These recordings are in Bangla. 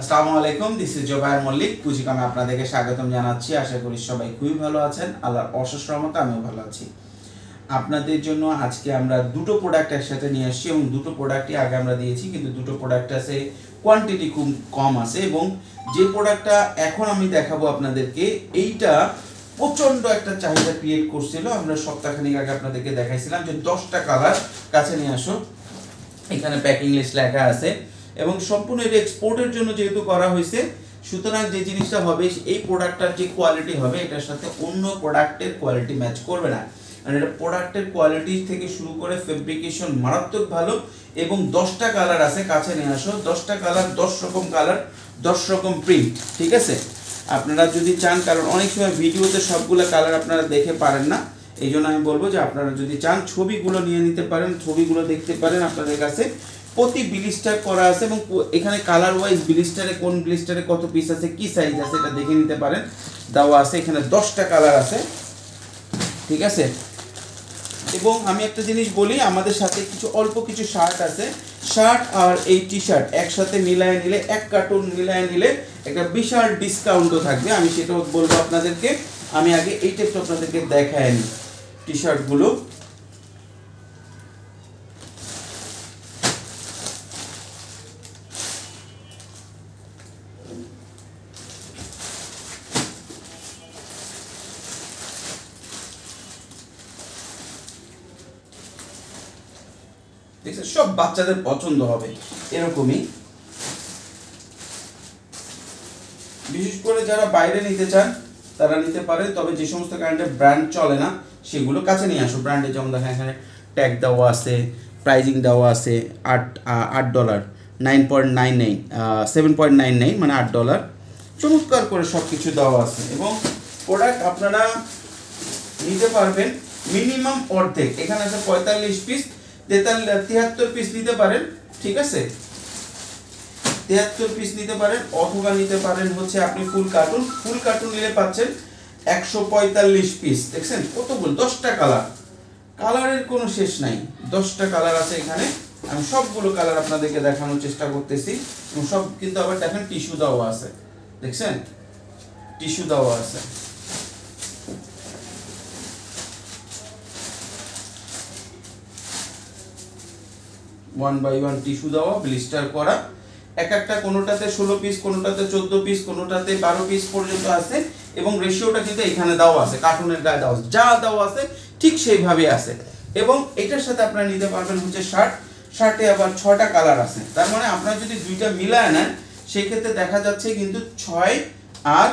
আসসালামু আলাইকুম, দিস ইজ জোবায়ের মল্লিক। পুঁজিকামে আপনাদেরকে স্বাগতম জানাচ্ছি। আশা করি সবাই খুবই ভালো আছেন। আল্লাহর অশেষ রহমতে আমিও ভালো আছি। আপনাদের জন্য আজকে আমরা দুটো প্রোডাক্ট একসাথে নিয়ে আসছি এবং দুটো প্রোডাক্টই আগে আমরা দিয়েছি, কিন্তু দুটো প্রোডাক্ট আছে কোয়ান্টিটি খুব কম আছে এবং যে প্রোডাক্টটা এখন আমি দেখাবো আপনাদেরকে এইটা প্রচণ্ড একটা চাহিদা ক্রিয়েট করছিল। আমরা সপ্তাহখানিক আগে আপনাদেরকে দেখাইছিলাম যে 10টা কালার, কাছে নিয়ে আসো, এখানে প্যাকিং লিস্ট লেখা আছে এবং সম্পূর্ণ এটা এক্সপোর্টের জন্য যেহেতু করা হয়েছে, সুতরাং যে জিনিসটা হবে এই প্রোডাক্টটার যে কোয়ালিটি হবে এটার সাথে অন্য প্রোডাক্টের কোয়ালিটি ম্যাচ করবে না। আর এটা প্রোডাক্টের কোয়ালিটি থেকে শুরু করে ফেব্রিকেশন মারাত্মক ভালো এবং 10টা কালার আছে, কাছে নিয়ে আসো। 10টা কালার, 10 রকম কালার, 10 রকম প্রিন্ট, ঠিক আছে? আপনারা যদি চান, কারণ অনেক সময় ভিডিওতে সবগুলো কালার আপনারা দেখে পারেন না, এই জন্য আমি বলবো যে আপনারা যদি চান ছবিগুলো নিয়ে নিতে পারেন, ছবিগুলো দেখতে পারেন। আপনাদের কাছে প্রতি ব্লিস্টার করা আছে এবং এখানে কালার ওয়াইজ ব্লিস্টারে কোন ব্লিস্টারে কত পিস আছে, কি সাইজ আছে এটা দেখে নিতে পারেন, দেওয়া আছে। এখানে 10টা কালার আছে, ঠিক আছে? এবং আমি একটা জিনিস বলি, আমাদের সাথে অল্প কিছু শার্ট আছে। শার্ট আর এই টি শার্ট একসাথে মিলায় নিলে, এক কার্টুন মিলায় নিলে একটা বিশাল ডিসকাউন্টও থাকবে। আমি সেটাও বলবো আপনাদেরকে। আমি আগে এইটা একটু আপনাদেরকে দেখাই নি, টি শার্টগুলো। দেখছেন, সব বাচ্চাদের পছন্দ হবে এরকমই। বিশেষ করে যারা বাইরে নিতে চান তারা নিতে পারে, তবে যে সমস্ত কাইন্ডের ব্র্যান্ড চলে না সেগুলো কাছে নিয়ে আসো। ব্র্যান্ডে যেমন দেখেন এখানে ট্যাগ দেওয়া আছে, প্রাইজিং দেওয়া আছে $8, 9.99, 7.99 মানে $8, চমৎকার করে সব কিছু দেওয়া আছে এবং প্রোডাক্ট আপনারা নিতে পারবেন মিনিমাম অর্ধেক। এখানে আছে 45 পিস, 73 পিস নিতে পারেন, ঠিক আছে? 73 পিস নিতে পারেন, অথবা নিতে পারেন হচ্ছে আপনি ফুল কার্টুন নিলে পাচ্ছেন 145 পিস। দেখছেন কতগুলো, 10টা কালার, কালারের কোনো শেষ নাই। 10টা কালার আছে এখানে। আমি সবগুলো কালার আপনাদেরকে দেখানোর চেষ্টা করতেছি এবং সব কিন্তু আবার দেখেন টিস্যু দেওয়া আছে, দেখছেন টিস্যু দেওয়া আছে। ওয়ান বাই ওয়ান টিস্যু দেওয়া, ব্লিস্টার করা। এক একটা কোনোটাতে 16 পিস, কোনোটাতে 14 পিস, কোনোটাতে 12 পিস পর্যন্ত আছে এবং রেশিওটা কিন্তু এখানে দেওয়া আছে, কার্টুনের গায়ে দেওয়া আছে, যা দেওয়া আছে ঠিক সেইভাবে আছে। এবং এটার সাথে আপনারা নিতে পারবেন হচ্ছে শার্টে আবার 6টা কালার আছে। তার মানে আপনারা যদি দুইটা মিলায় নেন সেই ক্ষেত্রে দেখা যাচ্ছে কিন্তু 6 আর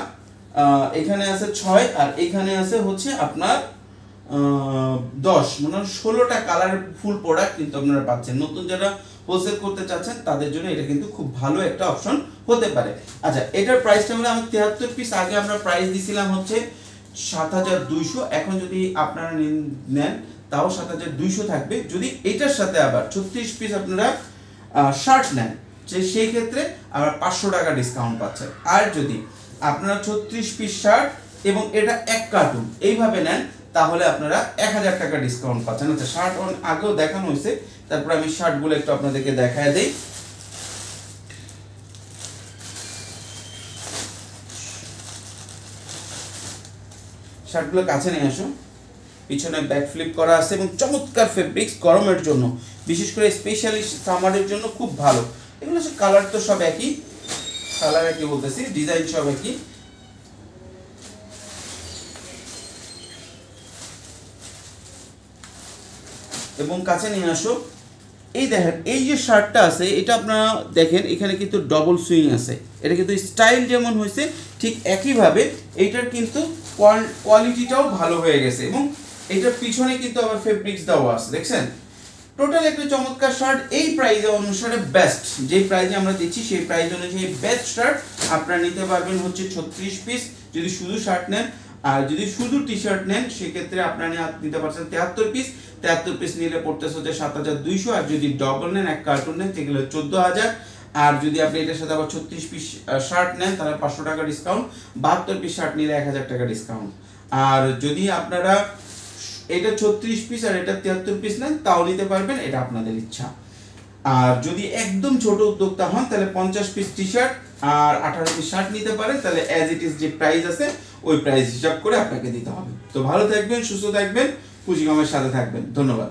এখানে আছে 6 আর এখানে আছে হচ্ছে আপনার 10, মানে 16টা কালারের ফুল প্রোডাক্ট কিন্তু আপনারা পাচ্ছেন। নতুন যারা হোলসেল করতে চাচ্ছেন তাদের জন্য এটা কিন্তু খুব ভালো একটা অপশন হতে পারে। আচ্ছা, এটার প্রাইসটা হলো, আমি 73 পিস আগে আমরা প্রাইস দিছিলাম হচ্ছে 7200, এখন যদি আপনারা নেন তাও 7200 থাকবে। যদি এটার সাথে আবার 36 পিস আপনারা শার্ট নেন সেই ক্ষেত্রে আবার 500 টাকা ডিসকাউন্ট পাচ্ছেন। আর যদি আপনারা 36 পিস শার্ট এবং এটা এক কার্টুন এইভাবে নেন তাহলে আপনারা 1000 টাকা ডিসকাউন্ট পাচ্ছেন। আচ্ছা, শার্ট আগেও দেখানো হয়েছে, তারপর আমি শার্টগুলো একটু আপনাদেরকে দেখায় দেই। শার্টগুলো কাছে নিয়ে আসো। পিছনে ব্যাক ফ্লিপ করা আছে এবং চমৎকার ফেব্রিক্স, গরমের জন্য, বিশেষ করে স্পেশালি সামারের জন্য খুব ভালো। এগুলো কালার তো সব একই, কালার একই বলতেছি, ডিজাইন সব একই। এবং কাছে নিয়ে আসো। এই দেখেন, এই যে শার্টটা আছে এটা আপনারা দেখেন এখানে কিন্তু ডবল সুইং আছে। এটা কিন্তু স্টাইল যেমন হয়েছে ঠিক একইভাবে এইটার কিন্তু কোয়ালিটিটাও ভালো হয়ে গেছে এবং এটার পিছনে কিন্তু আবার ফেব্রিক্স দেওয়া আছে, দেখছেন? টোটাল একটা চমৎকার শার্ট। এই প্রাইজে অনুসারে বেস্ট, যে প্রাইজে আমরা দিচ্ছি সেই প্রাইজ অনুযায়ী বেস্ট শার্ট আপনারা নিতে পারবেন হচ্ছে 36 পিস যদি শুধু শার্ট নেন। আর যদি শুধু টি শার্ট নেন সেক্ষেত্রে আপনারা নিতে পারছেন 73 পিস। 73 পিস নিলে পড়তেছে হচ্ছে 7200। আর যদি ডবল নেন, এক কার্টুন নেন, সেগুলো 14000। আর যদি আপনি এটার সাথে আবার 36 পিস শার্ট নেন তাহলে 500 টাকা ডিসকাউন্ট। 72 পিস শার্ট নিলে 1000 টাকা ডিসকাউন্ট। আর যদি আপনারা এটা 36 পিস আর এটা 73 পিস নেন তাও নিতে পারবেন, এটা আপনাদের ইচ্ছা। আর যদি একদম ছোট উদ্যোক্তা হন তাহলে 50 পিস টি শার্ট আর 18 পিস শার্ট নিতে পারেন, তাহলে অ্যাজ ইট ইজ যে প্রাইস আছে ওই প্রাইস হিসাব করে আপনাকে দিতে হবে। তো ভালো থাকবেন, সুস্থ থাকবেন, পুঁজিকমের সাথে থাকবেন। ধন্যবাদ।